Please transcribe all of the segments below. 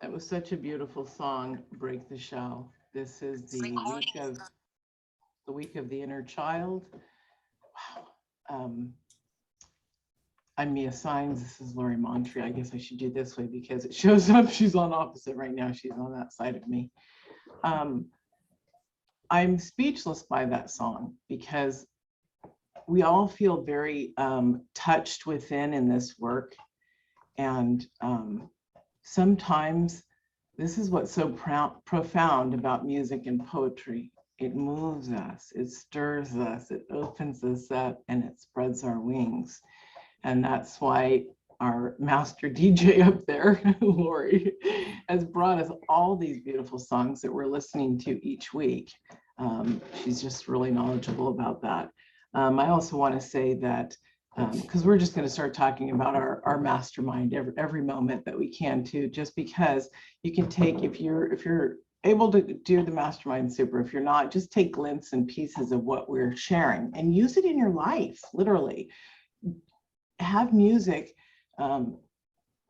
It was such a beautiful song, Break the Shell. This is the week of the inner child. Wow. I'm Mia Signs. This is Lori Montry. I guess I should do this way because it shows up. She's on opposite right now. She's on that side of me. I'm speechless by that song because we all feel very touched within in this work. And sometimes this is what's so profound about music and poetry. It moves us, it stirs us, it opens us up, and it spreads our wings. And that's why our master DJ up there, Lori, has brought us all these beautiful songs that we're listening to each week. She's just really knowledgeable about that. I also want to say that because we're just going to start talking about our mastermind every moment that we can too, just because you can take, if you're able to do the mastermind super, if you're not, just take glimpses and pieces of what we're sharing and use it in your life, literally. Have music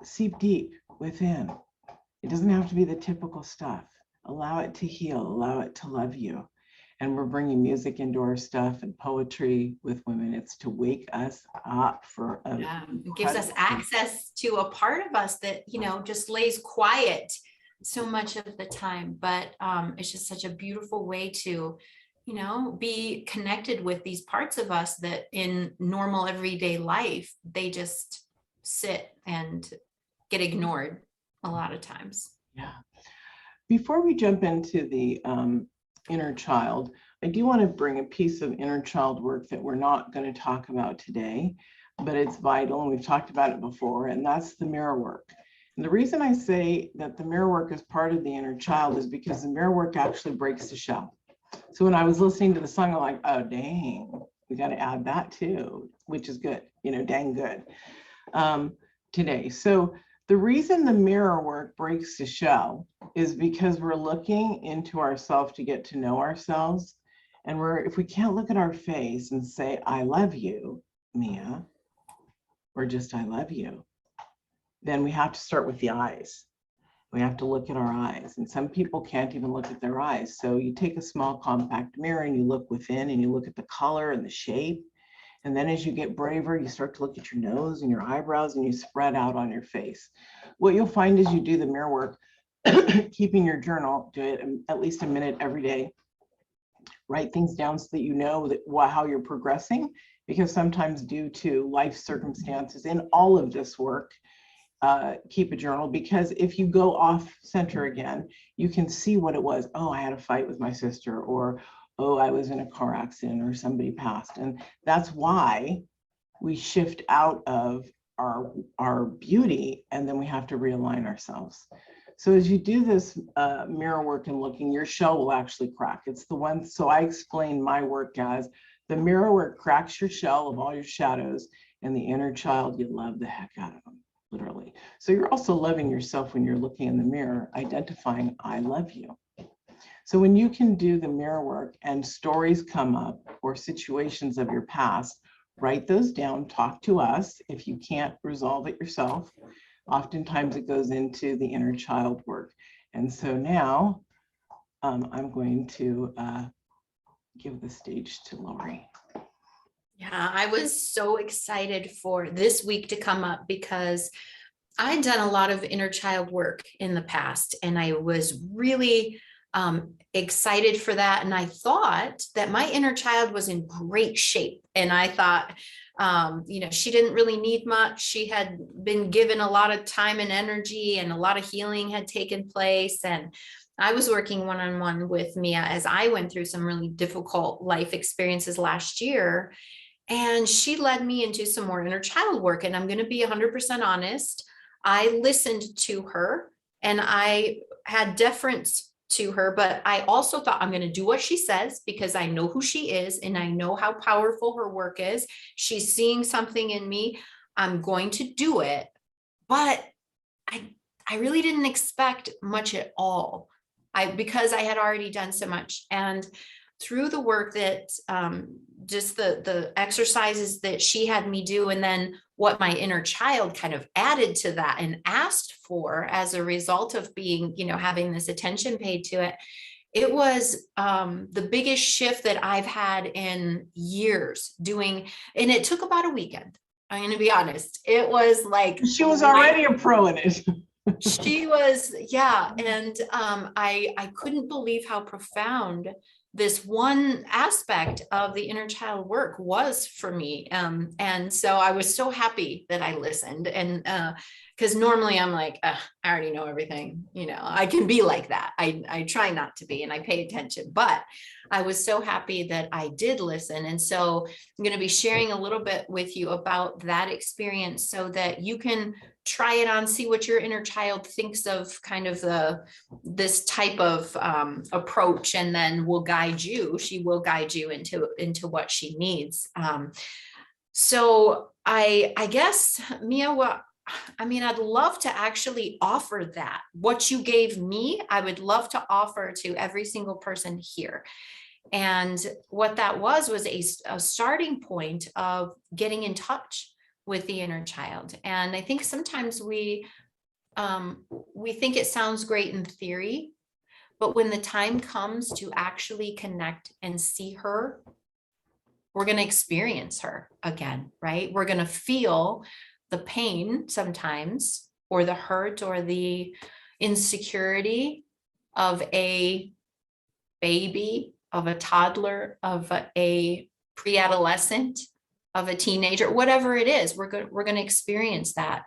seep deep within. It doesn't have to be the typical stuff. Allow it to heal, allow it to love you. And we're bringing music into our stuff and poetry with women. It's to wake us up for it gives us access to a part of us that, you know, just lays quiet so much of the time. But it's just such a beautiful way to, you know, be connected with these parts of us that in normal everyday life, they just sit and get ignored a lot of times. Yeah. Before we jump into the inner child, I do want to bring a piece of inner child work that we're not going to talk about today, but it's vital, and we've talked about it before, and that's the mirror work. And the reason I say that the mirror work is part of the inner child is because the mirror work actually breaks the shell. So when I was listening to the song, I'm like, oh, dang, we got to add that too, which is good, you know, dang good today. So the reason the mirror work breaks the shell is because we're looking into ourselves to get to know ourselves. And if we can't look at our face and say, I love you, Mia, or just I love you, then we have to start with the eyes. We have to look at our eyes. And some people can't even look at their eyes. So you take a small compact mirror and you look within and you look at the color and the shape. And then as you get braver, you start to look at your nose and your eyebrows and you spread out on your face. What you'll find is you do the mirror work, keeping your journal, do it at least a minute every day. Write things down so that you know that how you're progressing, because sometimes due to life circumstances in all of this work, keep a journal, because if you go off center again, you can see what it was. Oh, I had a fight with my sister, or oh, I was in a car accident, or somebody passed. And that's why we shift out of our beauty, and then we have to realign ourselves. So as you do this mirror work and looking, your shell will actually crack. It's the one, so I explain my work as the mirror work cracks your shell of all your shadows, and the inner child, you love the heck out of them, literally. So you're also loving yourself when you're looking in the mirror, identifying, I love you. So when you can do the mirror work and stories come up or situations of your past, write those down, talk to us. If you can't resolve it yourself, oftentimes it goes into the inner child work. And so now I'm going to give the stage to Lori. Yeah, I was so excited for this week to come up because I'd done a lot of inner child work in the past, and I was really excited for that. And I thought that my inner child was in great shape. And I thought, you know, she didn't really need much. She had been given a lot of time and energy, and a lot of healing had taken place. And I was working one-on-one with Mia as I went through some really difficult life experiences last year. And she led me into some more inner child work. And I'm going to be 100% honest. I listened to her and I had deference to her, but I also thought, I'm going to do what she says because I know who she is and I know how powerful her work is. She's seeing something in me. I'm going to do it. But I really didn't expect much at all. Because I had already done so much. And through the work that just the exercises that she had me do, and then what my inner child kind of added to that and asked for as a result of being, having this attention paid to it, it was the biggest shift that I've had in years doing. And it took about a weekend. I'm going to be honest. It was like, She was already a pro in it. she was, yeah. And I couldn't believe how profound this one aspect of the inner child work was for me. And so I was so happy that I listened. And because normally I'm like, I already know everything, I can be like that. I try not to be, and I pay attention, but I was so happy that I did listen. And so I'm going to be sharing a little bit with you about that experience so that you can try it on, see what your inner child thinks of kind of this type of approach, and then she will guide you into what she needs. So I guess, Mia, I'd love to actually offer that. What you gave me, I would love to offer to every single person here. And what that was a starting point of getting in touch with the inner child. And I think sometimes we think it sounds great in theory, but when the time comes to actually connect and see her, we're going to experience her again, right? We're going to feel the pain sometimes, or the hurt, or the insecurity of a baby, of a toddler, of a pre-adolescent, of a teenager, whatever it is, we're going to experience that.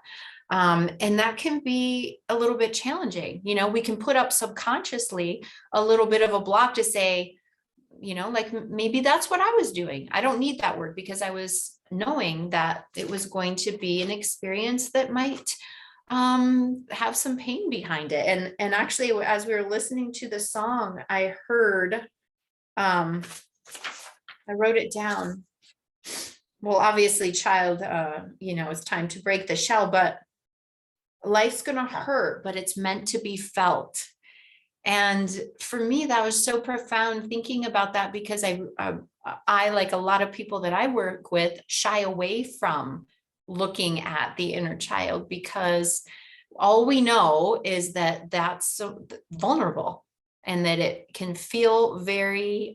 And that can be a little bit challenging. We can put up subconsciously a little bit of a block to say, like maybe that's what I was doing. I don't need that work, because I was knowing that it was going to be an experience that might have some pain behind it. And actually, as we were listening to the song, I heard, I wrote it down. Well, obviously, child, it's time to break the shell, but life's going to hurt, but it's meant to be felt. And for me, that was so profound thinking about that, because I, like a lot of people that I work with, shy away from looking at the inner child, because all we know is that that's so vulnerable, and that it can feel very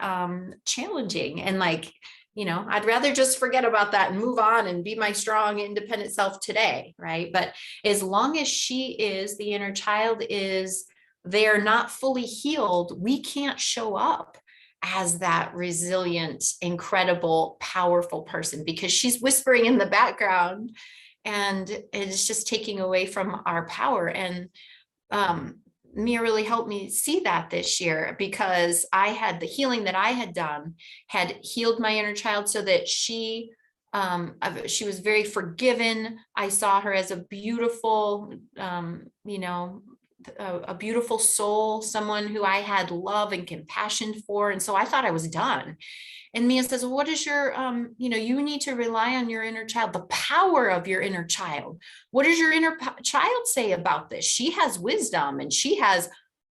challenging. And like, I'd rather just forget about that and move on and be my strong, independent self today, right? But as long as the inner child is, they're not fully healed, we can't show up as that resilient, incredible, powerful person, because she's whispering in the background, and it's just taking away from our power. And Mia really helped me see that this year, because I had the healing that I had done, had healed my inner child, so that she was very forgiven. I saw her as a beautiful, a beautiful soul, someone who I had love and compassion for. And so I thought I was done. And Mia says, well, what is your, you need to rely on your inner child, the power of your inner child. What does your inner child say about this? She has wisdom, and and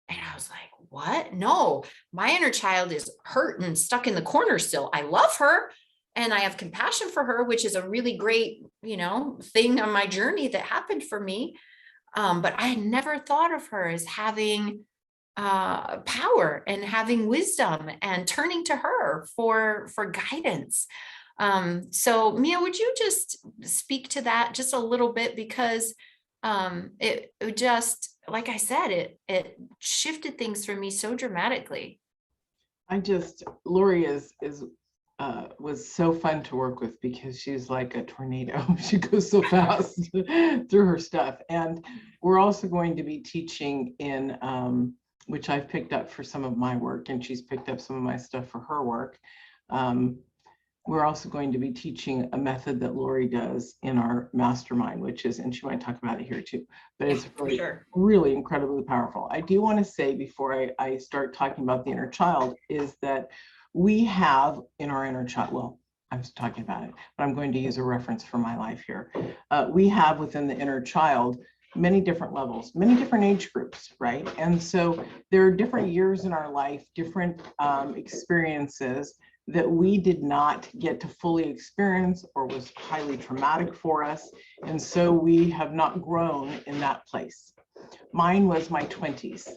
I was like, what? No, my inner child is hurt and stuck in the corner still. I love her, and I have compassion for her, which is a really great, thing on my journey that happened for me. But I had never thought of her as having power and having wisdom, and turning to her for guidance. So Mia, would you just speak to that just a little bit? Because it just, like I said, it shifted things for me so dramatically. Lori was so fun to work with, because she's like a tornado. She goes so fast through her stuff. And we're also going to be teaching in, which I've picked up for some of my work, and she's picked up some of my stuff for her work. We're also going to be teaching a method that Lori does in our mastermind, which is, and she might talk about it here too, but it's really, really incredibly powerful. I do want to say, before I start talking about the inner child, is that we have in our inner child, well, I was talking about it, but I'm going to use a reference for my life here. We have within the inner child many different levels, many different age groups, right? And so there are different years in our life, different experiences that we did not get to fully experience or was highly traumatic for us. And so we have not grown in that place. Mine was my 20s.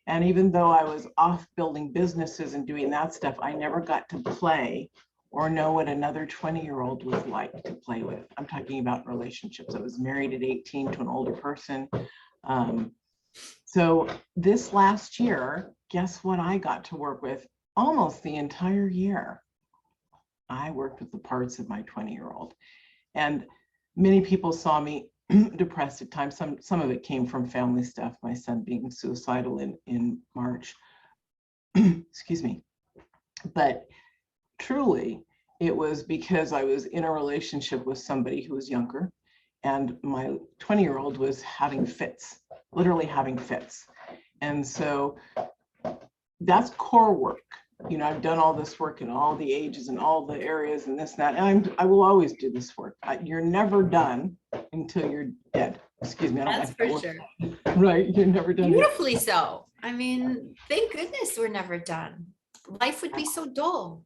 And even though I was off building businesses and doing that stuff, I never got to play or know what another 20-year-old was like to play with. I'm talking about relationships. I was married at 18 to an older person. So this last year, guess what I got to work with almost the entire year? I worked with the parts of my 20-year-old. And many people saw me depressed at times. Some of it came from family stuff, my son being suicidal in March. Excuse me. But truly, it was because I was in a relationship with somebody who was younger, and my 20-year-old was having fits, literally having fits. And so that's core work. You know, I've done all this work in all the ages and all the areas and this and that, and I will always do this work. You're never done until you're dead. Excuse me. I don't That's like for that sure. word. Right. You're never done. Beautifully so. I mean, thank goodness we're never done. Life would be so dull.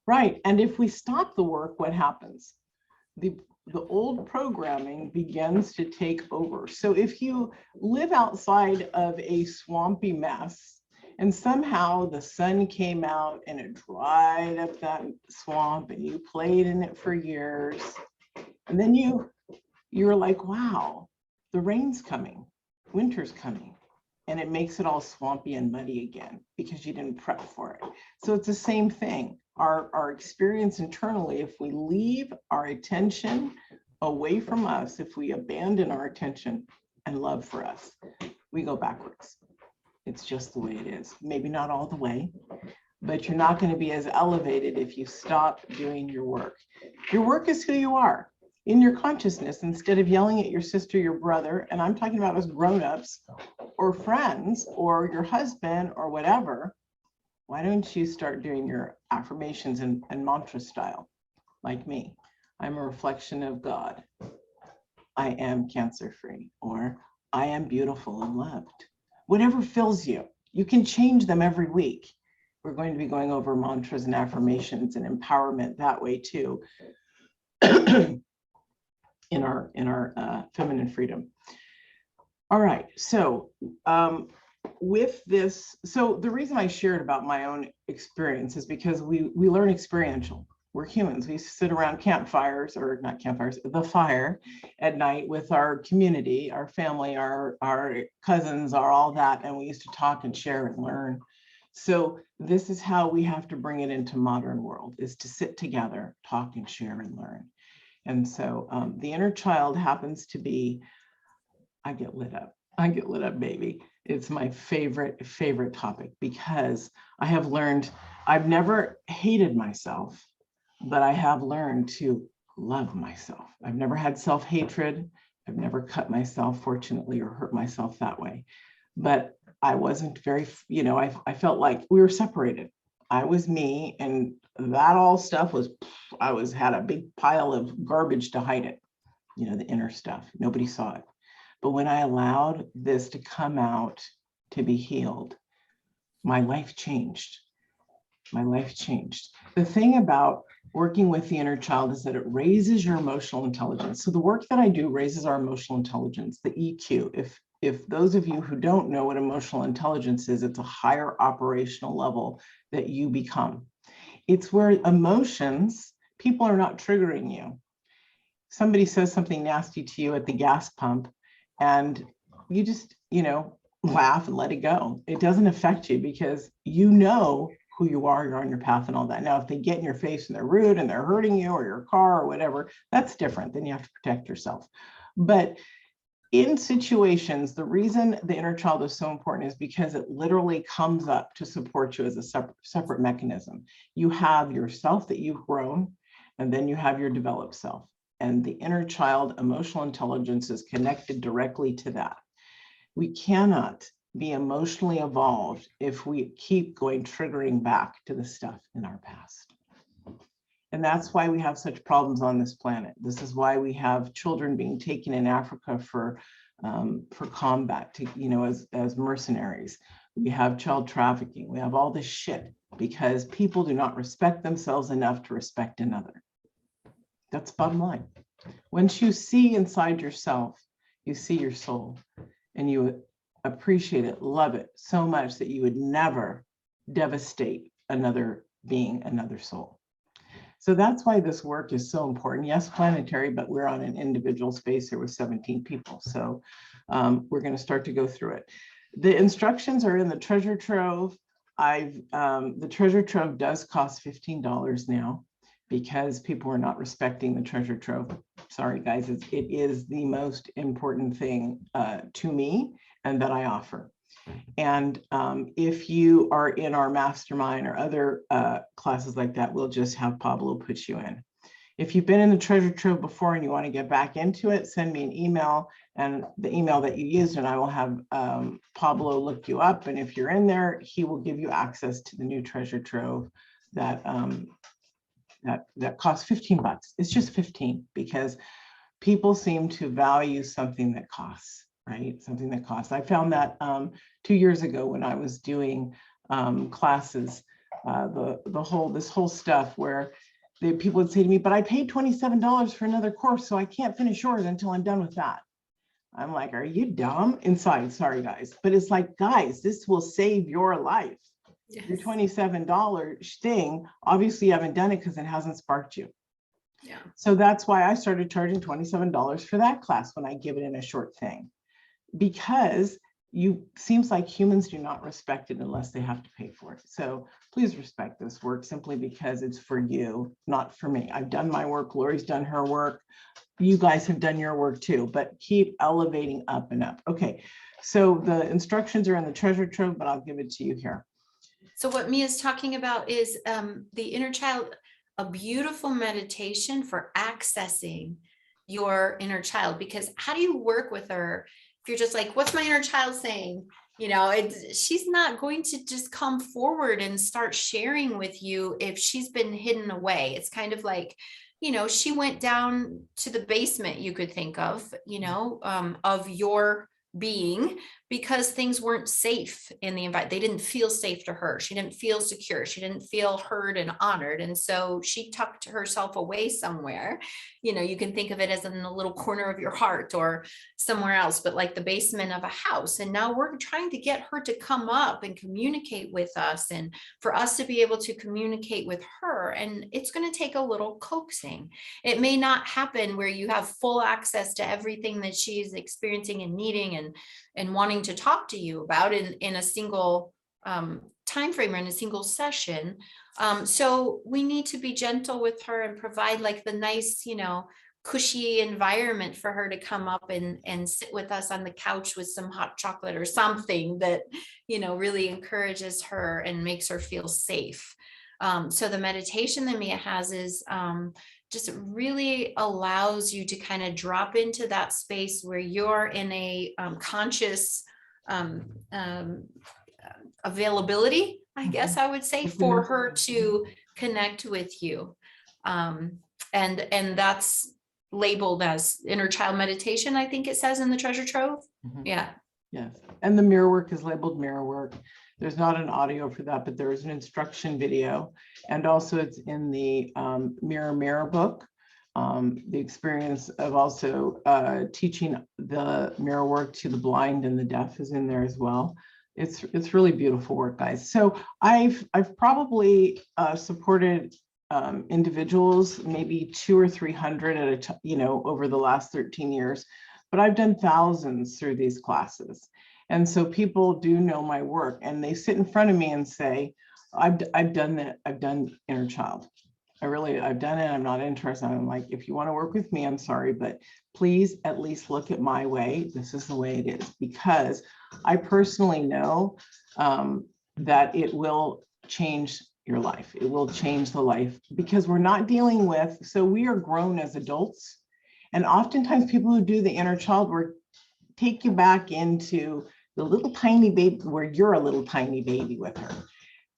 Right. And if we stop the work, what happens? The old programming begins to take over. So if you live outside of a swampy mess, and somehow the sun came out and it dried up that swamp, and you played in it for years, and then you're like, wow, the rain's coming, winter's coming, and it makes it all swampy and muddy again because you didn't prep for it. So it's the same thing. Our experience internally, if we leave our attention away from us, if we abandon our attention and love for us, we go backwards. It's just the way it is. Maybe not all the way, but you're not going to be as elevated if you stop doing your work. Your work is who you are in your consciousness. Instead of yelling at your sister, your brother, and I'm talking about as grown-ups or friends or your husband or whatever, why don't you start doing your affirmations and mantra style like me? I'm a reflection of God. I am cancer-free, or I am beautiful and loved. Whatever fills you, you can change them every week. We're going to be going over mantras and affirmations and empowerment that way too in our feminine freedom. All right, so with this, so the reason I shared about my own experience is because we learn experiential. We're humans. We sit around campfires, or not campfires, the fire at night with our community, our family, our cousins, our all that, and we used to talk and share and learn. So this is how we have to bring it into modern world, is to sit together, talk and share and learn. And so the inner child happens to be, I get lit up, baby. It's my favorite topic, because I have learned, I've never hated myself, but I have learned to love myself. I've never had self-hatred. I've never cut myself, fortunately, or hurt myself that way. But I wasn't very, you know, I felt like we were separated. I was me, and that all stuff was, had a big pile of garbage to hide it, you know, the inner stuff. Nobody saw it. But when I allowed this to come out, to be healed, my life changed. My life changed. The thing about working with the inner child is that it raises your emotional intelligence. So the work that I do raises our emotional intelligence, the EQ. If those of you who don't know what emotional intelligence is, it's a higher operational level that you become. It's where emotions, people are not triggering you. Somebody says something nasty to you at the gas pump, and you just, you know, laugh and let it go. It doesn't affect you because you know who you are, you're on your path and all that. Now, if they get in your face and they're rude and they're hurting you or your car or whatever, that's different. Then you have to protect yourself. But in situations, the reason the inner child is so important is because it literally comes up to support you as a separate mechanism. You have yourself that you've grown, and then you have your developed self. And the inner child emotional intelligence is connected directly to that. We cannot be emotionally evolved if we keep going triggering back to the stuff in our past. And that's why we have such problems on this planet. This is why we have children being taken in Africa for combat, to, as mercenaries. We have child trafficking. We have all this shit because people do not respect themselves enough to respect another. That's bottom line. Once you see inside yourself, you see your soul, and you appreciate it, love it so much that you would never devastate another being, another soul. So that's why this work is so important. Yes, planetary, but we're on an individual space here with 17 people. So we're going to start to go through it. The instructions are in the treasure trove. The treasure trove does cost $15 now because people are not respecting the treasure trove. Sorry, guys, it is the most important thing to me and that I offer. And if you are in our mastermind or other classes like that, we'll just have Pablo put you in. If you've been in the treasure trove before and you want to get back into it, send me an email, and the email that you used, and I will have Pablo look you up. And if you're in there, he will give you access to the new treasure trove that that costs $15. It's just 15 because people seem to value something that costs. Right? Something that costs. I found that 2 years ago when I was doing classes, this whole stuff where people would say to me, but I paid $27 for another course, so I can't finish yours until I'm done with that. I'm like, are you dumb? Inside, sorry guys. But it's like, guys, this will save your life. Yes. Your $27 thing, obviously you haven't done it because it hasn't sparked you. Yeah. So that's why I started charging $27 for that class when I give it in a short thing. Because seems like humans do not respect it unless they have to pay for it. So please respect this work simply because it's for you, not for me. I've done my work. Lori's done her work. You guys have done your work too, but keep elevating up and up. Okay, so the instructions are in the treasure trove, but I'll give it to you here. So what Mia's talking about is the inner child, a beautiful meditation for accessing your inner child, because how do you work with her if you're just like, what's my inner child saying? She's not going to just come forward and start sharing with you if she's been hidden away. It's kind of like, she went down to the basement, you could think of your being, because things weren't safe in the environment. They didn't feel safe to her. She didn't feel secure. She didn't feel heard and honored. And so she tucked herself away somewhere. You can think of it as in a little corner of your heart or somewhere else, but like the basement of a house. And now we're trying to get her to come up and communicate with us, and for us to be able to communicate with her. And it's going to take a little coaxing. It may not happen where you have full access to everything that she's experiencing and needing and wanting to talk to you about in a single time frame or in a single session. So we need to be gentle with her and provide like the nice, cushy environment for her to come up and sit with us on the couch with some hot chocolate or something that, really encourages her and makes her feel safe. So the meditation that Mia has is just really allows you to kind of drop into that space where you're in a conscious availability, I guess I would say, for her to connect with you. And that's labeled as inner child meditation, I think it says in the treasure trove. Mm-hmm. Yeah. Yes. And the mirror work is labeled mirror work. There's not an audio for that, but there is an instruction video. And also it's in the Mirror book. The experience of also teaching the mirror work to the blind and the deaf is in there as well. It's really beautiful work, guys. So I've probably supported individuals, maybe 200 or 300 at a over the last 13 years, but I've done thousands through these classes. And so people do know my work, and they sit in front of me and say, I've done that. I've done inner child. I've done it. I'm not interested. I'm like, if you want to work with me, I'm sorry, but please at least look at my way. This is the way it is, because I personally know that it will change your life. It will change the life, because we're not dealing with, so we are grown as adults. And oftentimes people who do the inner child work take you back into the little tiny baby, where you're a little tiny baby with her.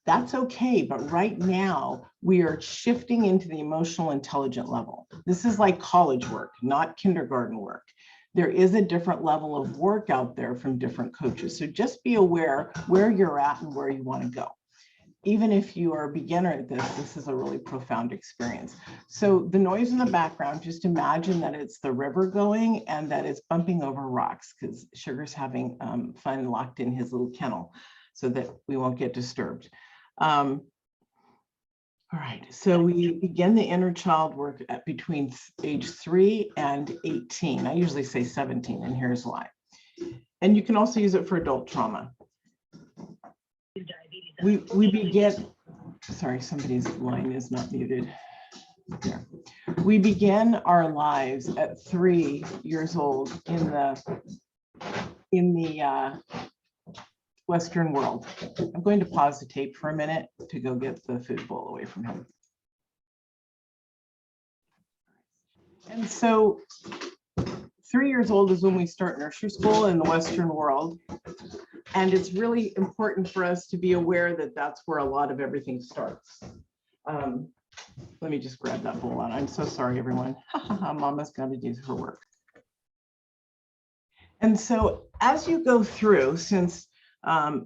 That's okay, but right now we are shifting into the emotional intelligent level. This is like college work, not kindergarten work. There is a different level of work out there from different coaches. So just be aware where you're at and where you want to go. Even if you are a beginner at this, this is a really profound experience. So the noise in the background, just imagine that it's the river going and that it's bumping over rocks, because Sugar's having fun locked in his little kennel so that we won't get disturbed. All right, so we begin the inner child work at between age 3 and 18. I usually say 17, and here's why. And you can also use it for adult trauma. We begin, sorry, somebody's line is not muted. There. We begin our lives at 3 years old in the Western world. I'm going to pause the tape for a minute to go get the food bowl away from him. And so 3 years old is when we start nursery school in the Western world. And it's really important for us to be aware that that's where a lot of everything starts. Let me just grab that bowl out. I'm so sorry, everyone. Mama's got to do her work. And so as you go through, since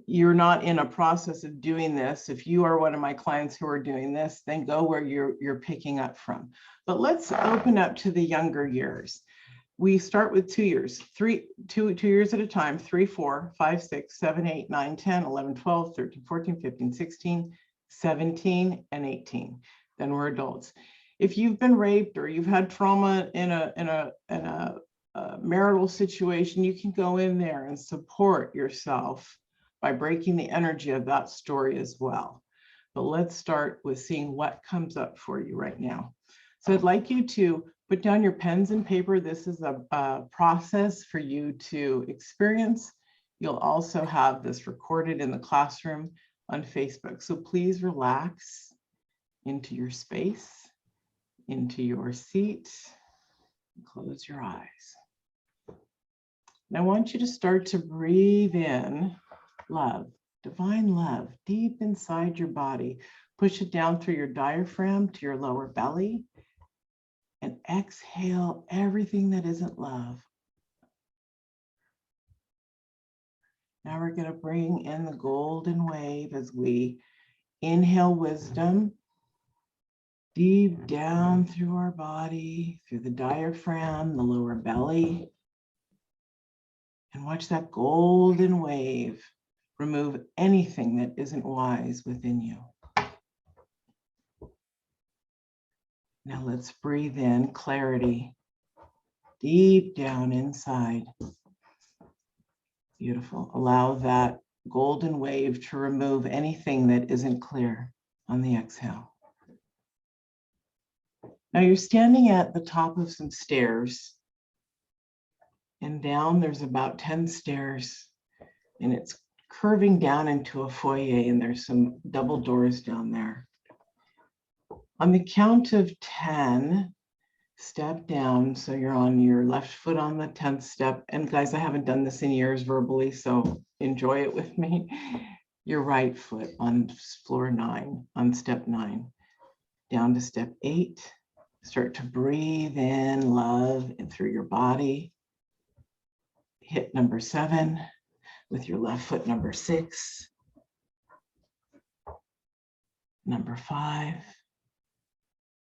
you're not in a process of doing this, if you are one of my clients who are doing this, then go where you're picking up from. But let's open up to the younger years. We start with 2 years, two years at a time, 3, 4, 5, 6, 7, 8, 9, 10, 11, 12, 13, 14, 15, 16, 17, and 18. Then we're adults. If you've been raped or you've had trauma in a marital situation, you can go in there and support yourself by breaking the energy of that story as well. But let's start with seeing what comes up for you right now. So I'd like you to put down your pens and paper. This is a process for you to experience. You'll also have this recorded in the classroom on Facebook. So please relax into your space, into your seat, close your eyes. And I want you to start to breathe in love, divine love, deep inside your body. Push it down through your diaphragm to your lower belly. And exhale everything that isn't love. Now we're going to bring in the golden wave as we inhale wisdom deep down through our body, through the diaphragm, the lower belly. And watch that golden wave remove anything that isn't wise within you. Now let's breathe in clarity deep down inside. Beautiful. Allow that golden wave to remove anything that isn't clear on the exhale. Now you're standing at the top of some stairs, and down there's about 10 stairs, and it's curving down into a foyer, and there's some double doors down there. On the count of 10, step down. So you're on your left foot on the 10th step. And guys, I haven't done this in years verbally, so enjoy it with me. Your right foot on floor 9, on step 9. Down to step 8. Start to breathe in love and through your body. Hit number 7 with your left foot, number 6. Number 5.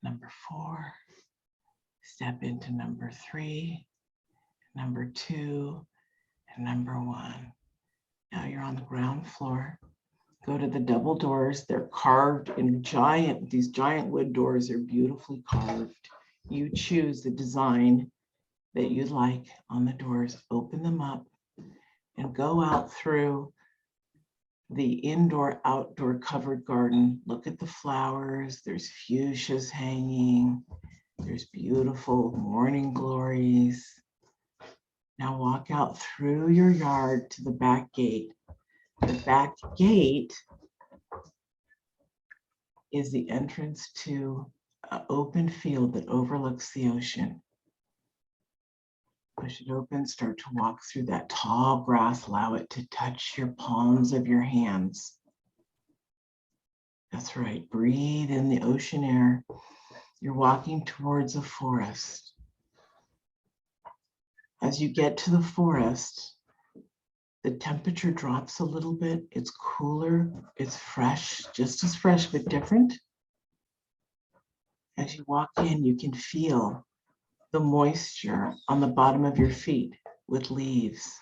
Number 4, step into number 3, number 2, and number 1. Now you're on the ground floor. Go to the double doors. They're carved in these giant wood doors are beautifully carved. You choose the design that you'd like on the doors. Open them up and go out through the indoor-outdoor covered garden. Look at the flowers. There's fuchsias hanging. There's beautiful morning glories. Now walk out through your yard to the back gate. The back gate is the entrance to an open field that overlooks the ocean. Push it open, start to walk through that tall grass, allow it to touch your palms of your hands. That's right. Breathe in the ocean air. You're walking towards a forest. As you get to the forest, the temperature drops a little bit. It's cooler, it's fresh, just as fresh, but different. As you walk in, you can feel the moisture on the bottom of your feet with leaves.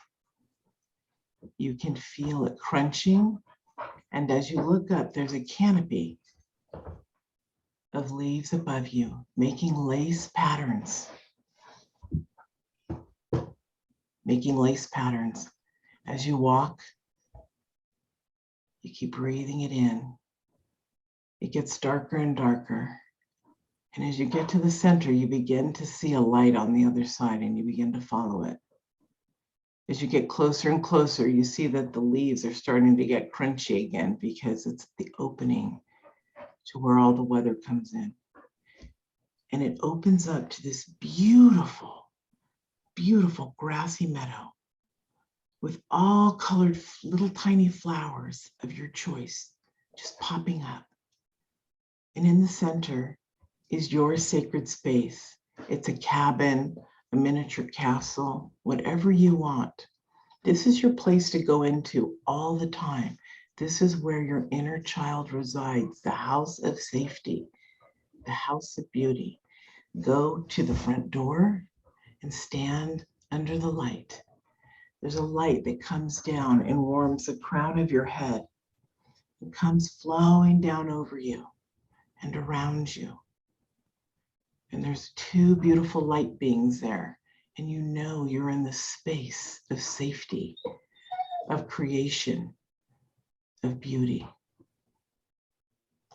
You can feel it crunching. And as you look up, there's a canopy of leaves above you, making lace patterns. Making lace patterns. As you walk, you keep breathing it in. It gets darker and darker. And as you get to the center, you begin to see a light on the other side and you begin to follow it. As you get closer and closer, you see that the leaves are starting to get crunchy again because it's the opening to where all the weather comes in. And it opens up to this beautiful, beautiful grassy meadow with all colored little tiny flowers of your choice just popping up. And in the center is your sacred space. It's a cabin, a miniature castle, whatever you want. This is your place to go into all the time. This is where your inner child resides, the house of safety, the house of beauty. Go to the front door and stand under the light. There's a light that comes down and warms the crown of your head and comes flowing down over you and around you. And there's two beautiful light beings there. And you know you're in the space of safety, of creation, of beauty.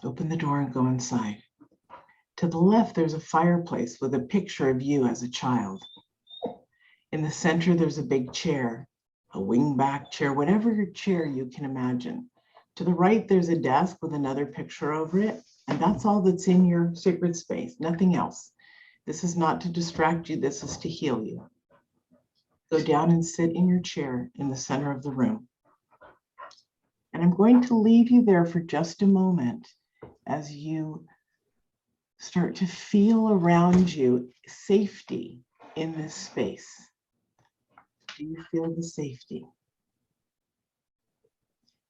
Open the door and go inside. To the left, there's a fireplace with a picture of you as a child. In the center, there's a big chair, a wingback chair, whatever chair you can imagine. To the right, there's a desk with another picture over it. And that's all that's in your sacred space, nothing else. This is not to distract you, this is to heal you. Go down and sit in your chair in the center of the room. And I'm going to leave you there for just a moment as you start to feel around you safety in this space. Do you feel the safety?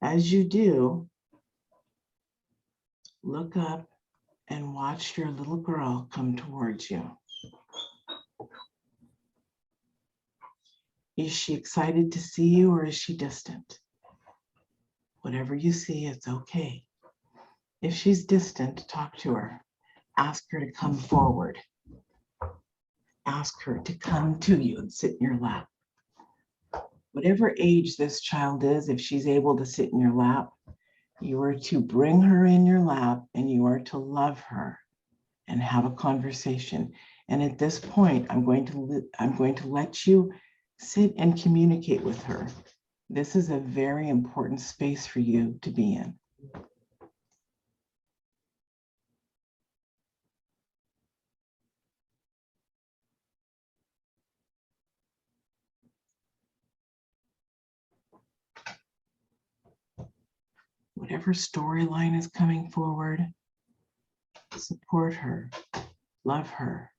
As you do, look up and watch your little girl come towards you. Is she excited to see you or is she distant? Whatever you see, it's okay. If she's distant, talk to her. Ask her to come forward. Ask her to come to you and sit in your lap. Whatever age this child is, if she's able to sit in your lap, you are to bring her in your lap and you are to love her and have a conversation. And at this point, I'm going to let you sit and communicate with her. This is a very important space for you to be in. Whatever storyline is coming forward, support her, love her,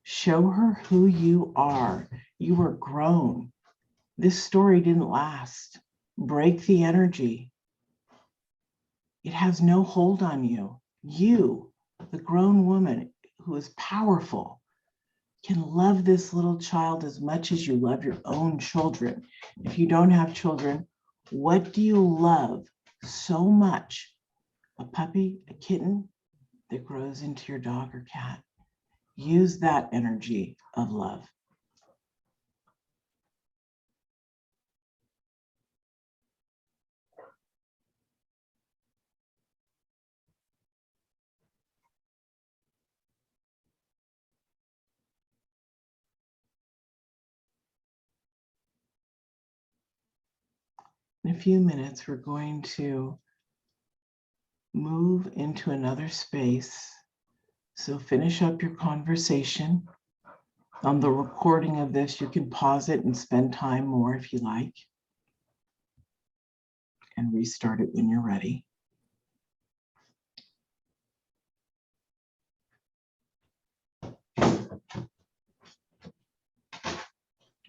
show her who you are. You are grown. This story didn't last. Break the energy. It has no hold on you. You, the grown woman who is powerful, can love this little child as much as you love your own children. If you don't have children, what do you love so much? A puppy, a kitten that grows into your dog or cat. Use that energy of love. In a few minutes, we're going to move into another space. So finish up your conversation. On the recording of this, you can pause it and spend time more if you like, and restart it when you're ready.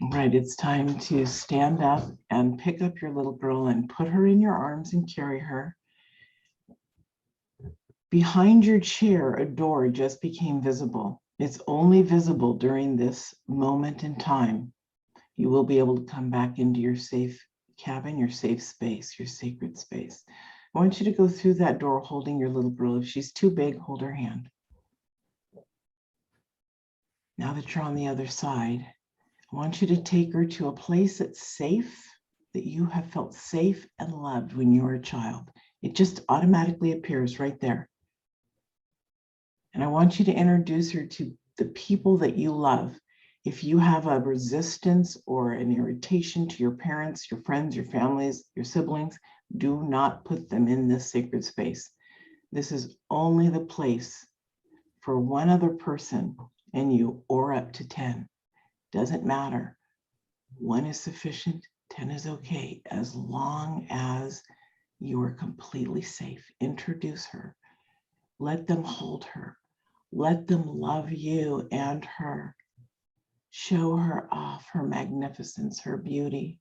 Right, it's time to stand up and pick up your little girl and put her in your arms and carry her. Behind your chair, a door just became visible. It's only visible during this moment in time. You will be able to come back into your safe cabin, your safe space, your sacred space. I want you to go through that door holding your little girl. If she's too big, hold her hand. Now that you're on the other side, I want you to take her to a place that's safe, that you have felt safe and loved when you were a child. It just automatically appears right there. And I want you to introduce her to the people that you love. If you have a resistance or an irritation to your parents, your friends, your families, your siblings, do not put them in this sacred space. This is only the place for one other person and you, or up to 10. Doesn't matter. 1 is sufficient, 10 is okay, as long as you are completely safe. Introduce her. Let them hold her. Let them love you and her. Show her off her magnificence, her beauty.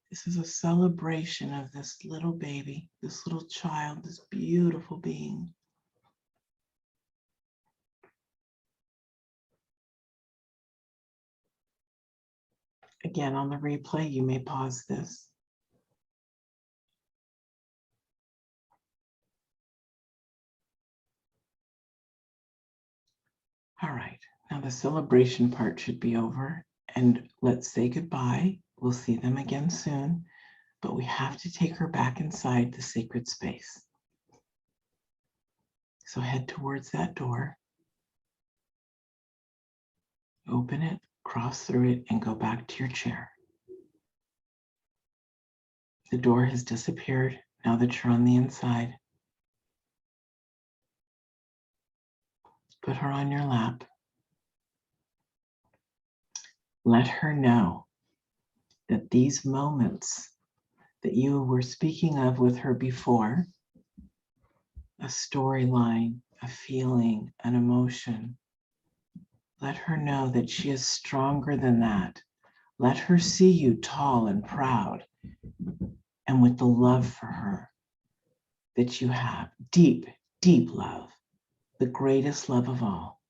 This is a celebration of this little baby, this little child, this beautiful being. Again, on the replay, you may pause this. All right, now the celebration part should be over, and let's say goodbye. We'll see them again soon, but we have to take her back inside the sacred space. So head towards that door, open it, cross through it, and go back to your chair. The door has disappeared now that you're on the inside. Put her on your lap. Let her know that these moments that you were speaking of with her before, a storyline, a feeling, an emotion, let her know that she is stronger than that. Let her see you tall and proud and with the love for her that you have, deep, deep love, the greatest love of all.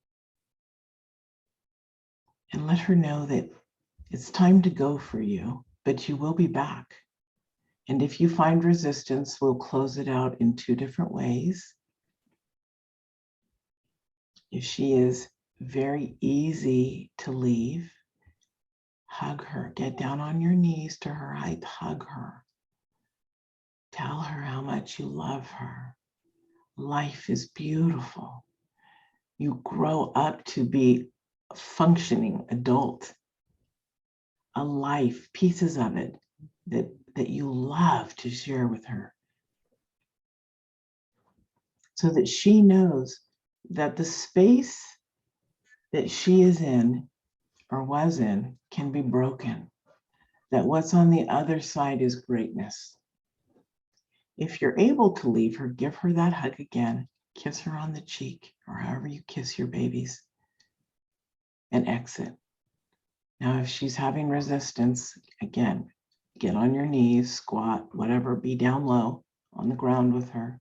And let her know that it's time to go for you, but you will be back. And if you find resistance, we'll close it out in 2 different ways. If she is very easy to leave, hug her, get down on your knees to her height, hug her. Tell her how much you love her. Life is beautiful. You grow up to be a functioning adult, a life, pieces of it that you love to share with her. So that she knows that the space that she is in or was in can be broken, that what's on the other side is greatness. If you're able to leave her, give her that hug again, kiss her on the cheek or however you kiss your babies, and exit. Now, if she's having resistance, again, get on your knees, squat, whatever, be down low on the ground with her.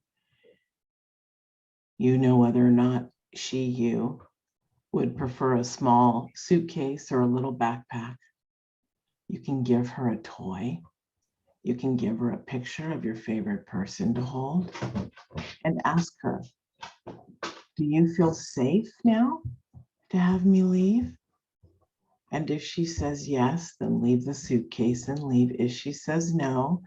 You know whether or not you would prefer a small suitcase or a little backpack. You can give her a toy. You can give her a picture of your favorite person to hold and ask her, do you feel safe now to have me leave? And if she says yes, then leave the suitcase and leave. If she says no,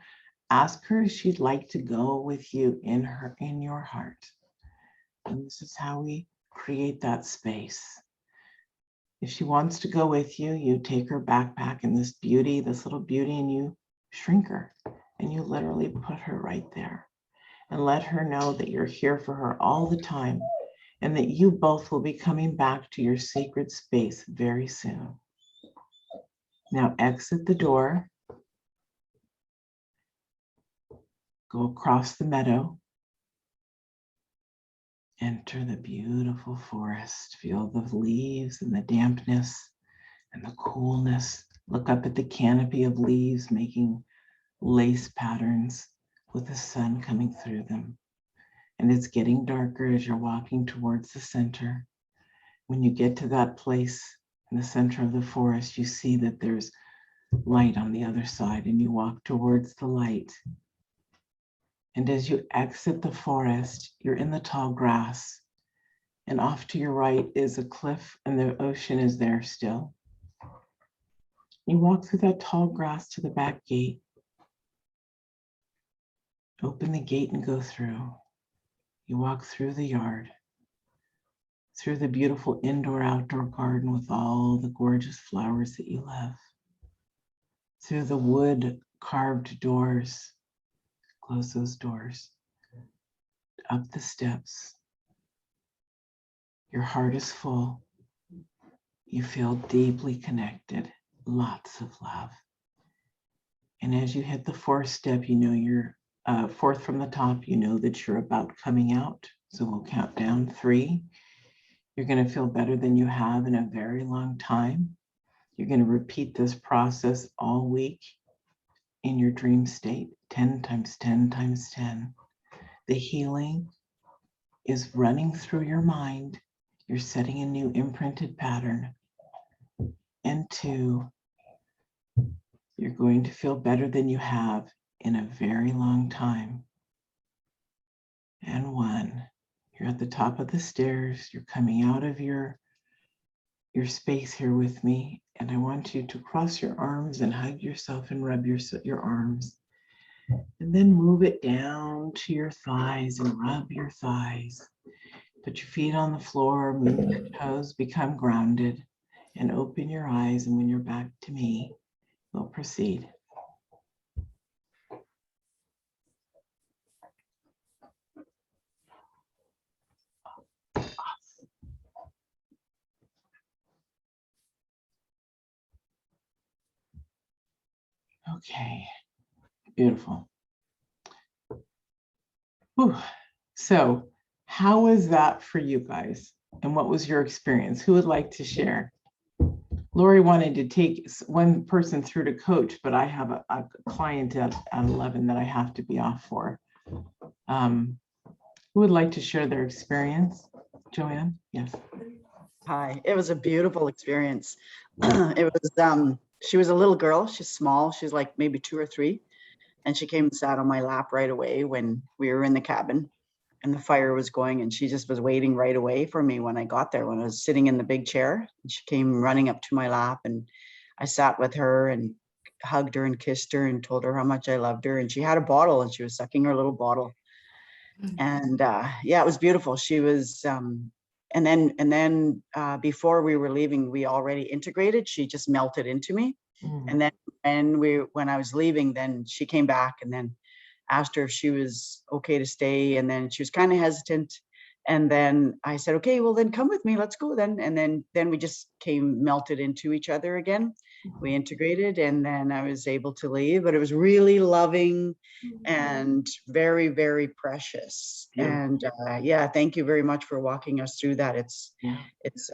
ask her if she'd like to go with you in your heart. And this is how we create that space. If she wants to go with you, you take her backpack and this little beauty, and you shrink her and you literally put her right there and let her know that you're here for her all the time and that you both will be coming back to your sacred space very soon. Now exit the door Go across the meadow. Enter the beautiful forest. Feel the leaves and the dampness and the coolness. Look up at the canopy of leaves making lace patterns with the sun coming through them. And it's getting darker as you're walking towards the center. When you get to that place in the center of the forest, you see that there's light on the other side, and you walk towards the light. And as you exit the forest, you're in the tall grass, and off to your right is a cliff, and the ocean is there still. You walk through that tall grass to the back gate. Open the gate and go through. You walk through the yard, through the beautiful indoor-outdoor garden with all the gorgeous flowers that you love, through the wood carved doors. Close those doors. Up the steps. Your heart is full. You feel deeply connected, lots of love. And as you hit the fourth step, you know you're fourth from the top, you know that you're about coming out. So we'll count down 3. You're going to feel better than you have in a very long time. You're going to repeat this process all week in your dream state, 10 times 10 times 10. The healing is running through your mind. You're setting a new imprinted pattern. And 2, you're going to feel better than you have in a very long time. And 1, you're at the top of the stairs. You're coming out of your space here with me. And I want you to cross your arms and hug yourself and rub your arms. And then move it down to your thighs and rub your thighs. Put your feet on the floor, move your toes, become grounded, and open your eyes. And when you're back to me, we'll proceed. Okay, beautiful. Whew. So how was that for you guys? And what was your experience? Who would like to share? Lori wanted to take one person through to coach, but I have a client at 11 that I have to be off for. Who would like to share their experience? Joanne? Yes. Hi, it was a beautiful experience. It was, she was a little girl. She's small. She's like maybe 2 or 3. And she came and sat on my lap right away when we were in the cabin and the fire was going. And she just was waiting right away for me when I got there, when I was sitting in the big chair. And she came running up to my lap, and I sat with her and hugged her and kissed her and told her how much I loved her. And she had a bottle and she was sucking her little bottle. And yeah, it was beautiful. She was, and then before we were leaving, we already integrated. She just melted into me. And then when I was leaving, then she came back and then asked her if she was okay to stay. And then she was kind of hesitant. And then I said, okay, well then come with me, let's go then. And then we just melted into each other again. We integrated, and then I was able to leave, but it was really loving and very, very precious. And yeah, thank you very much for walking us through that. It's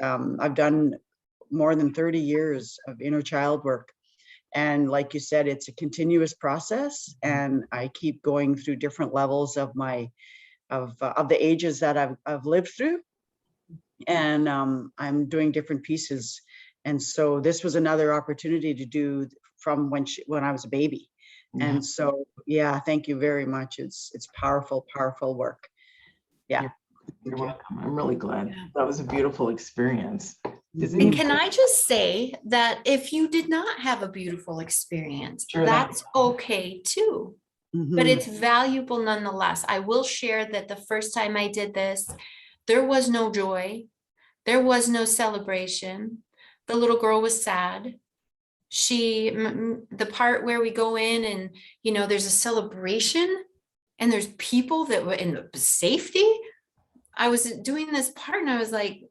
I've done more than 30 years of inner child work. And like you said, it's a continuous process, and I keep going through different levels of the ages that I've lived through, and I'm doing different pieces. And so this was another opportunity to do from when I was a baby. And so, yeah, thank you very much. It's powerful, powerful work. Yeah. You're welcome. I'm really glad. That was a beautiful experience. And can I just say that if you did not have a beautiful experience, that's okay too. But it's valuable nonetheless. I will share that the first time I did this, there was no joy. There was no celebration. The little girl was sad. The part where we go in and, there's a celebration and there's people that were in safety. I was doing this part and I was like,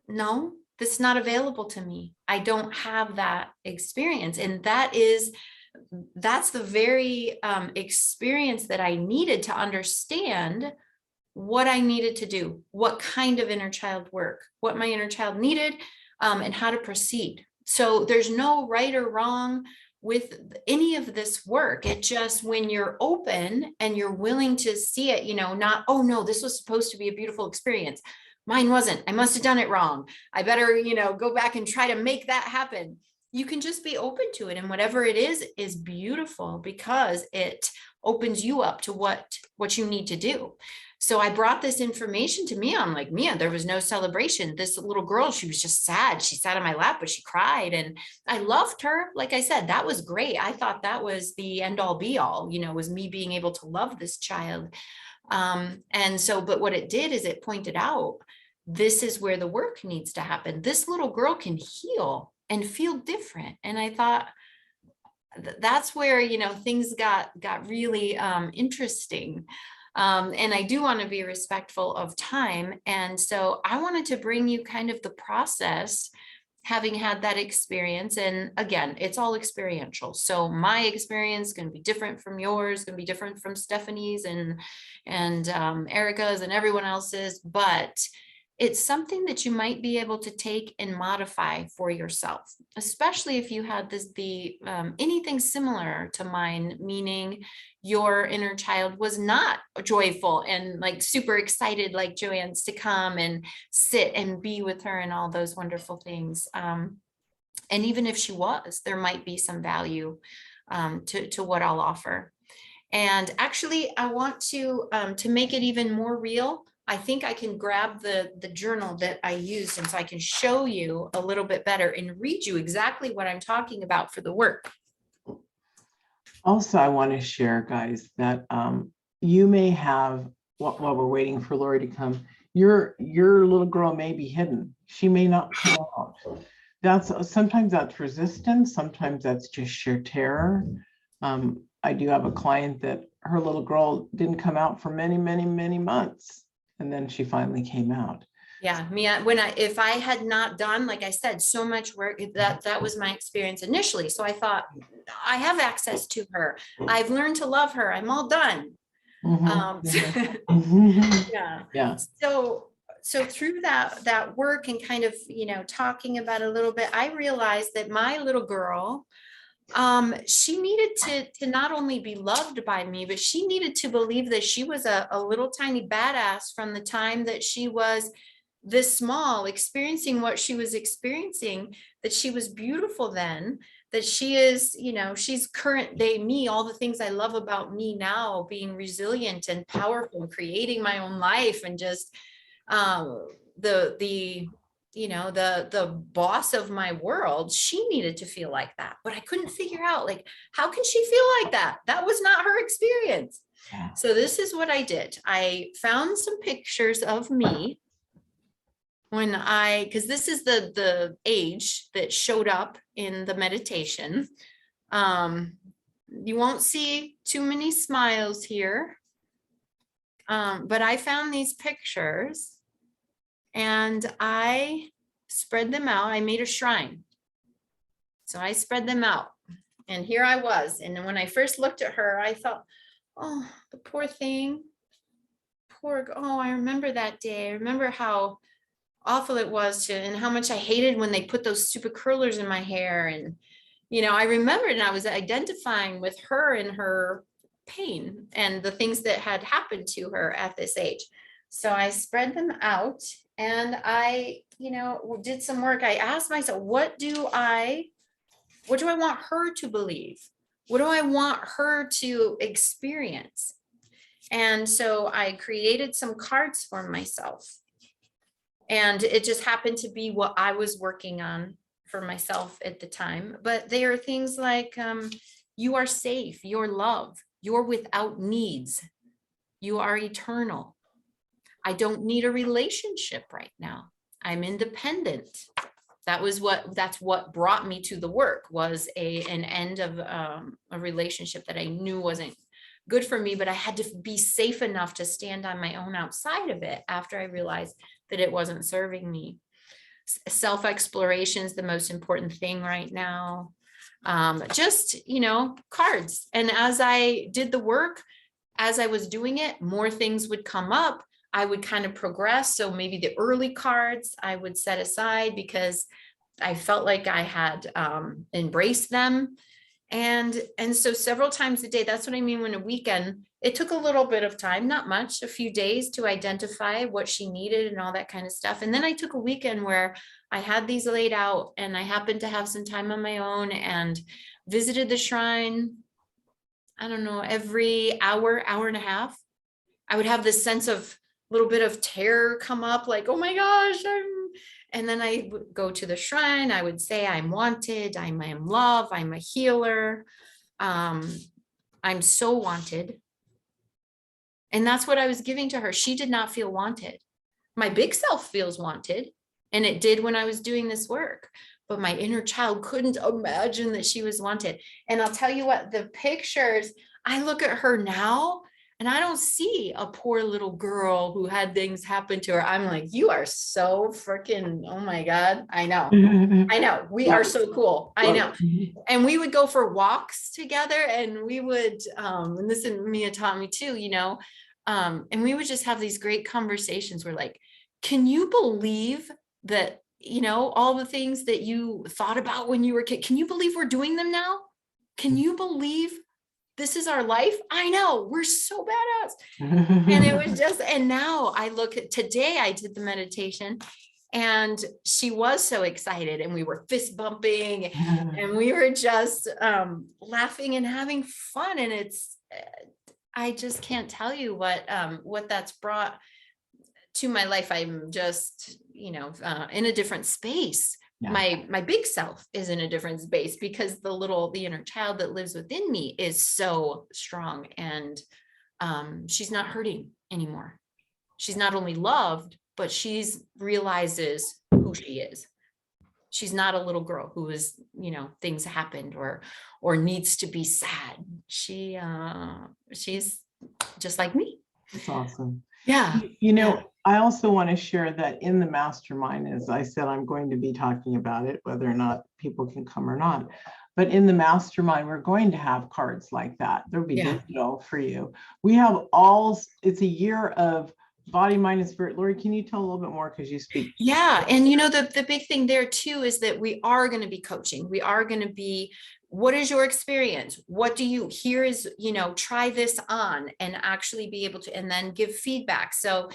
no, this is not available to me. I don't have that experience. And that is that's the very experience that I needed to understand what I needed to do, what kind of inner child work, what my inner child needed, and how to proceed. So there's no right or wrong with any of this work. It just, when you're open and you're willing to see it, not, oh no, this was supposed to be a beautiful experience. Mine wasn't. I must have done it wrong. I better, go back and try to make that happen. You can just be open to it. And whatever it is beautiful, because it opens you up to what you need to do. So I brought this information to Mia. I'm like, Mia, there was no celebration. This little girl, she was just sad. She sat on my lap, but she cried. And I loved her. Like I said, that was great. I thought that was the end all be all, was me being able to love this child. And so, but what it did is it pointed out, this is where the work needs to happen. This little girl can heal and feel different. And I thought, that's where, things got really interesting. And I do want to be respectful of time. And so I wanted to bring you kind of the process, having had that experience. And again, it's all experiential. So my experience is going to be different from yours, going to be different from Stephanie's and Erica's and everyone else's, but it's something that you might be able to take and modify for yourself, especially if you had anything similar to mine, meaning your inner child was not joyful and like super excited like Joanne's to come and sit and be with her and all those wonderful things. And even if she was, there might be some value to what I'll offer. And actually, I want to make it even more real. I think I can grab the journal that I used, and so I can show you a little bit better and read you exactly what I'm talking about for the work. Also, I want to share, guys, that you may have, while we're waiting for Lori to come, your little girl may be hidden. She may not come out. Sometimes that's resistance. Sometimes that's just sheer terror. I do have a client that her little girl didn't come out for many, many, many months. And then she finally came out. Yeah, Mia, if I had not done, like I said, so much work, that was my experience initially. So I thought, I have access to her. I've learned to love her. I'm all done. Yeah. So through that work and kind of, talking about it a little bit, I realized that my little girl, she needed to not only be loved by me, but she needed to believe that she was a little tiny badass from the time that she was this small, experiencing what she was experiencing, that she was beautiful then, that she is, she's current day me, all the things I love about me now, being resilient and powerful and creating my own life, and just the boss of my world. She needed to feel like that, but I couldn't figure out, like, how can she feel like that? That was not her experience. Yeah. So this is what I did. I found some pictures of me because this is the age that showed up in the meditation. You won't see too many smiles here, but I found these pictures and I spread them out. I made a shrine. So I spread them out, and here I was. And when I first looked at her, I thought, oh, the poor thing. I remember that day. I remember how awful it was and how much I hated when they put those stupid curlers in my hair. And, I remembered, and I was identifying with her and her pain and the things that had happened to her at this age. So I spread them out and I, did some work. I asked myself, what do I want her to believe? What do I want her to experience? And so I created some cards for myself. And it just happened to be what I was working on for myself at the time. But they are things like, you are safe, you're loved, you're without needs, you are eternal. I don't need a relationship right now. I'm independent. That's what brought me to the work, was an end of a relationship that I knew wasn't good for me, but I had to be safe enough to stand on my own outside of it after I realized that it wasn't serving me. Self-exploration is the most important thing right now. just, cards. And as I did the work, as I was doing it, more things would come up. I would kind of progress. So maybe the early cards I would set aside because I felt like I had embraced them. And so several times a day, that's what I mean when a weekend, it took a little bit of time, not much, a few days to identify what she needed and all that kind of stuff. And then I took a weekend where I had these laid out and I happened to have some time on my own and visited the shrine. I don't know, every hour, hour and a half, I would have this sense of a little bit of terror come up, like, oh my gosh, and then I would go to the shrine. I would say, I'm wanted, I am love, I'm a healer. I'm so wanted. And that's what I was giving to her. She did not feel wanted. My big self feels wanted, and it did when I was doing this work. But my inner child couldn't imagine that she was wanted. And I'll tell you what, the pictures, I look at her now and I don't see a poor little girl who had things happen to her. I'm like, you are so freaking, oh my God. I know. I know. We are so cool. I know. And we would go for walks together and we would, and this is Mia taught me too, and we would just have these great conversations where like, can you believe that, all the things that you thought about when you were a kid, can you believe we're doing them now? Can you believe this is our life? I know, we're so badass. And it was just, and now I look at today, I did the meditation and she was so excited and we were fist bumping and we were just laughing and having fun. And it's, I just can't tell you what that's brought to my life. I'm just, in a different space. Yeah. My big self is in a different space because the inner child that lives within me is so strong and she's not hurting anymore. She's not only loved, but she's realizes who she is. She's not a little girl who is, things happened or needs to be sad. She's just like me. That's awesome. Yeah. I also want to share that in the mastermind, as I said, I'm going to be talking about it, whether or not people can come or not. But in the mastermind, we're going to have cards like that. There'll be digital for you. We have it's a year of body, mind, and spirit. Lori, can you tell a little bit more because you speak? Yeah. And the big thing there too is that we are going to be coaching. We are going to be, what is your experience? What do you, here is, try this on and actually be able to, and then give feedback. So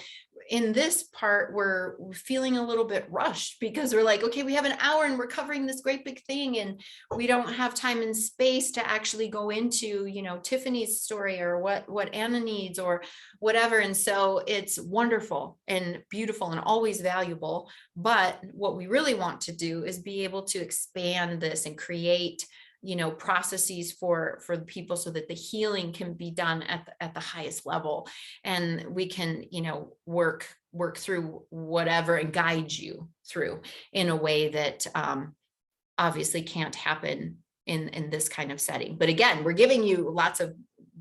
in this part, we're feeling a little bit rushed because we're like, okay, we have an hour and we're covering this great big thing and we don't have time and space to actually go into, Tiffany's story or what Anna needs or whatever. And so it's wonderful and beautiful and always valuable. But what we really want to do is be able to expand this and create processes for the people so that the healing can be done at the highest level and we can, work through whatever and guide you through in a way that obviously can't happen in this kind of setting. But again, we're giving you lots of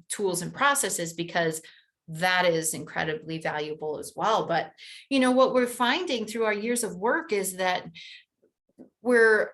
tools and processes because that is incredibly valuable as well. But, what we're finding through our years of work is that we're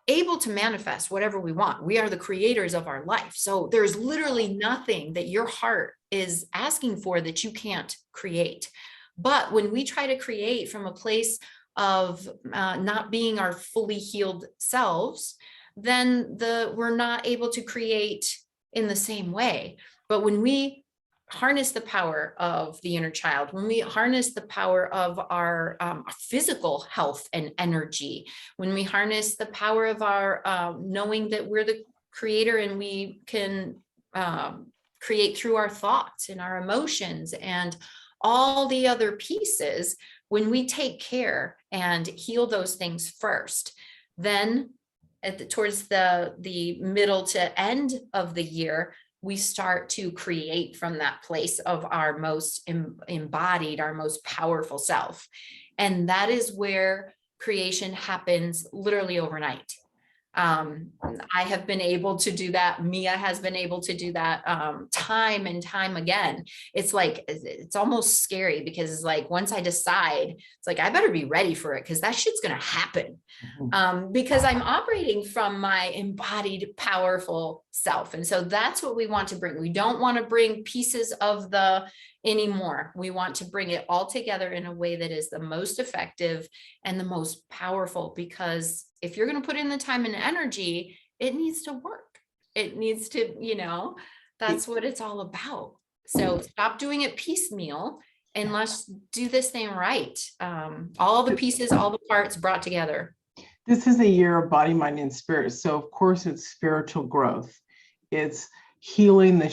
able to manifest whatever we want. We are the creators of our life. So there's literally nothing that your heart is asking for that you can't create. But when we try to create from a place of not being our fully healed selves, then we're not able to create in the same way. But when we harness the power of the inner child, when we harness the power of our physical health and energy, when we harness the power of our knowing that we're the creator and we can create through our thoughts and our emotions and all the other pieces, when we take care and heal those things first, then towards the middle to end of the year, we start to create from that place of our most embodied, our most powerful self. And that is where creation happens literally overnight. I have been able to do that. Mia has been able to do that time and time again. It's like, it's almost scary because it's like, once I decide, it's like, I better be ready for it because that shit's going to happen. Because I'm operating from my embodied, powerful self. And so that's what we want to bring. We don't want to bring pieces of the anymore. We want to bring it all together in a way that is the most effective and the most powerful, because if you're going to put in the time and energy, it needs to work. It needs to, that's what it's all about. So stop doing it piecemeal and let's do this thing right. All the pieces, all the parts brought together. This is a year of body, mind, and spirit. So of course it's spiritual growth. It's healing the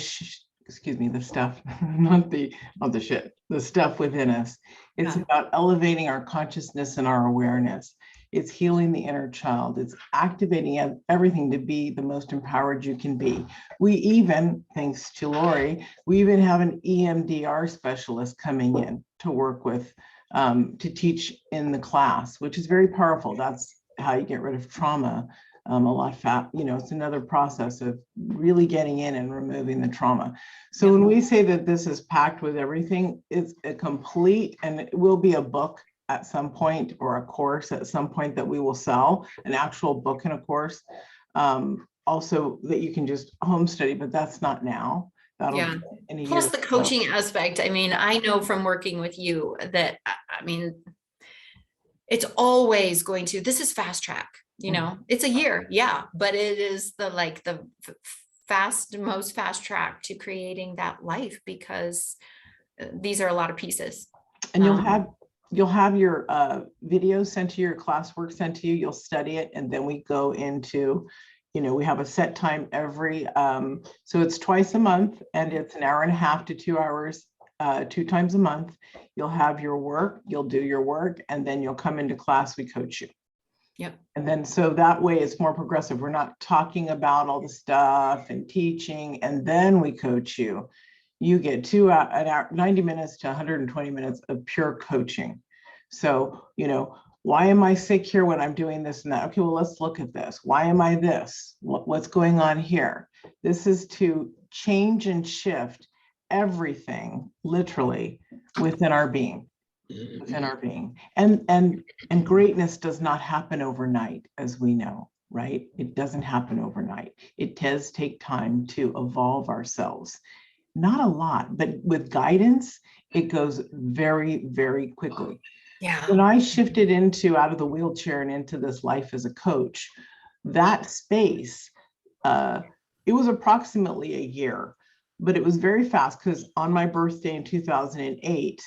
stuff, not the shit, the stuff within us. It's about elevating our consciousness and our awareness. It's healing the inner child. It's activating everything to be the most empowered you can be. We even, thanks to Lori, we even have an EMDR specialist coming in to work with, to teach in the class, which is very powerful. That's how you get rid of trauma. A lot it's another process of really getting in and removing the trauma. So when we say that this is packed with everything, it's a complete, and it will be a book at some point or a course at some point that we will sell, an actual book and a course. Also that you can just home study, but that's not now. That'll be in a year. Plus the coaching aspect. I mean, I know from working with you that, it's always going to, this is fast track. It's a year, but it is the most fast track to creating that life, because these are a lot of pieces. And you'll have your videos sent to you, your classwork sent to you, you'll study it, and then we go into, we have a set time every, so it's twice a month, and it's an hour and a half to 2 hours, 2 times a month. You'll have your work, you'll do your work, and then you'll come into class, we coach you. Yep. And then so that way it's more progressive. We're not talking about all the stuff and teaching, and then we coach you. You get an hour, 90 minutes to 120 minutes of pure coaching. So, why am I sick here when I'm doing this and that? Okay, well, let's look at this. Why am I this? What's going on here? This is to change and shift everything literally within our being. And greatness does not happen overnight, as we know, right? It doesn't happen overnight. It does take time to evolve ourselves. Not a lot, but with guidance, it goes very, very quickly. Yeah. When I shifted out of the wheelchair and into this life as a coach, that space, it was approximately a year, but it was very fast, because on my birthday in 2008,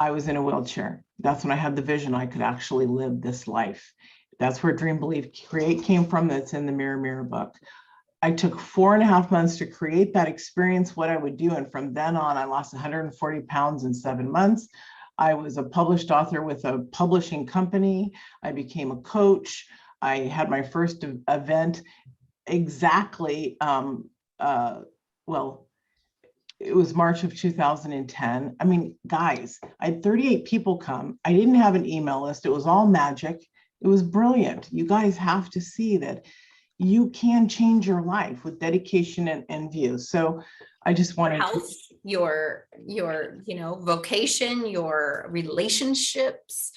I was in a wheelchair. That's when I had the vision I could actually live this life. That's where Dream, Believe, Create came from. That's in the Mirror book. I took 4.5 months to create that experience, what I would do. And from then on, I lost 140 pounds in 7 months. I was a published author with a publishing company. I became a coach. I had my first event exactly, it was March of 2010. I mean, guys, I had 38 people come. I didn't have an email list. It was all magic. It was brilliant. You guys have to see that you can change your life with dedication and view. So I just wanted health, your vocation, your relationships,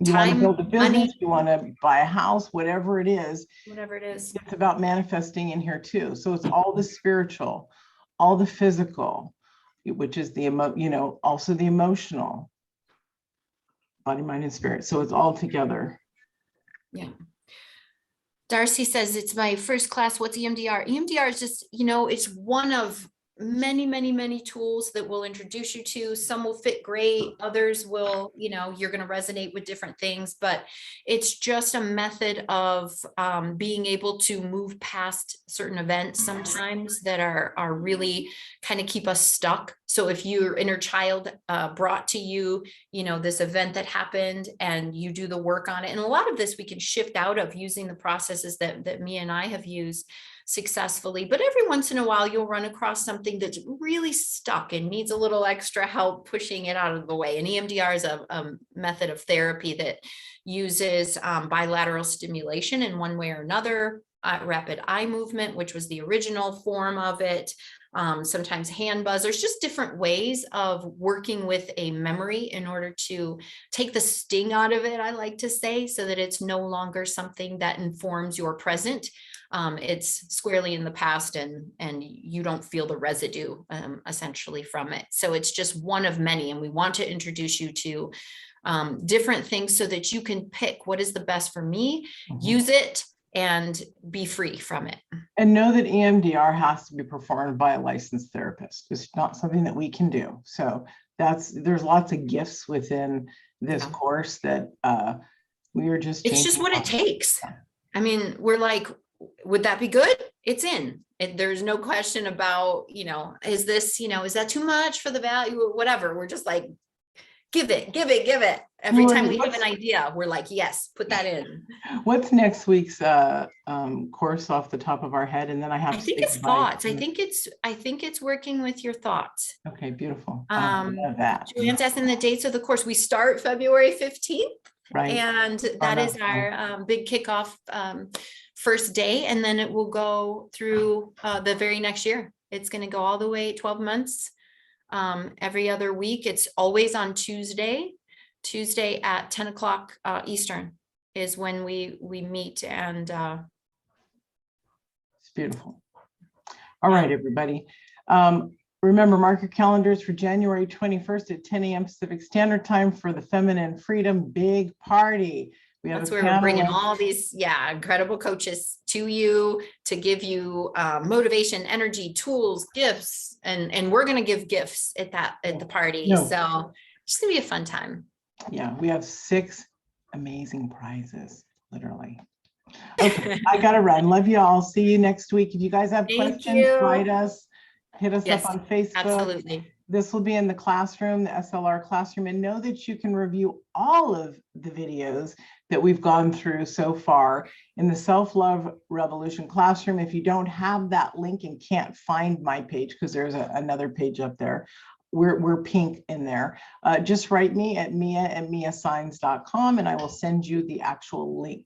you want to time, build a business, money, you want to buy a house, whatever it is. It's about manifesting in here too. So it's all the spiritual, all the physical, which is the also the emotional, body, mind, and spirit. So it's all together. Yeah. Darcy says, it's my first class. What's EMDR? EMDR is just, it's one of many tools that we'll introduce you to. Some will fit great. Others will, you're going to resonate with different things, but it's just a method of being able to move past certain events sometimes that are really kind of keep us stuck. So if your inner child brought to you, this event that happened, and you do the work on it, and a lot of this we can shift out of using the processes that Mia and I have used. successfully. But every once in a while, you'll run across something that's really stuck and needs a little extra help pushing it out of the way. And EMDR is a method of therapy that uses bilateral stimulation in one way or another, rapid eye movement, which was the original form of it. Sometimes hand buzzers, just different ways of working with a memory in order to take the sting out of it, I like to say, so that it's no longer something that informs your present. It's squarely in the past, and you don't feel the residue essentially from it. So it's just one of many, and we want to introduce you to different things so that you can pick what is the best for me, use it, and be free from it. And know that EMDR has to be performed by a licensed therapist. It's not something that we can do. So there's lots of gifts within this course that we are just. It's just what it takes. I mean, we're like, would that be good? It's in. There's no question about, is this, is that too much for the value or whatever? We're just like, give it. Every time we have an idea, we're like, yes, put that in. What's next week's course off the top of our head? And then I think it's thoughts. I think it's working with your thoughts. Okay, beautiful. Julian's asking the dates of the course. We start February 15th. Right. And that is our big kickoff first day. And then it will go through the very next year. It's going to go all the way 12 months. Every other week. It's always on Tuesday at 10 o'clock Eastern is when we meet, and it's beautiful. All right, everybody. Remember, mark your calendars for January 21st at 10 a.m. Pacific Standard Time for the Feminine Freedom Big Party. That's where we're bringing all these, incredible coaches to you to give you motivation, energy, tools, gifts, and we're going to give gifts at the party. So it's going to be a fun time. Yeah, we have 6 amazing prizes, literally. Okay, I got to run. Love you all. See you next week. If you guys have questions, write us, hit us up on Facebook. Absolutely. This will be in the classroom, the SLR classroom, and know that you can review all of the videos that we've gone through so far in the Self-Love Revolution classroom. If you don't have that link and can't find my page, because there's another page up there, we're pink in there. Just write me at mia@miasigns.com and I will send you the actual link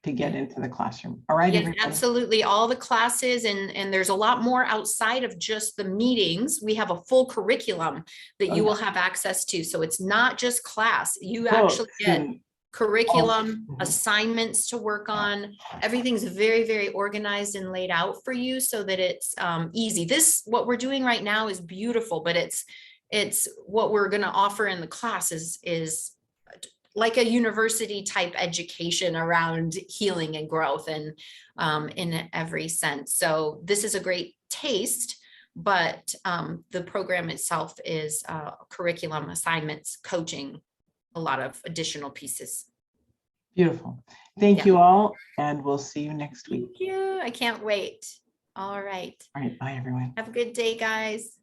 to get into the classroom. All right. Yes, absolutely. All the classes, and there's a lot more outside of just the meetings. We have a full curriculum that you will have access to. So it's not just class. You actually get curriculum, assignments to work on. Everything's very, very organized and laid out for you so that it's easy. What we're doing right now is beautiful, but it's what we're going to offer in the class is like a university type education around healing and growth, and in every sense. So this is a great taste, but the program itself is curriculum, assignments, coaching, a lot of additional pieces. Beautiful. Thank you all, and we'll see you next week. Thank you. I can't wait. All right. All right. Bye, everyone. Have a good day, guys.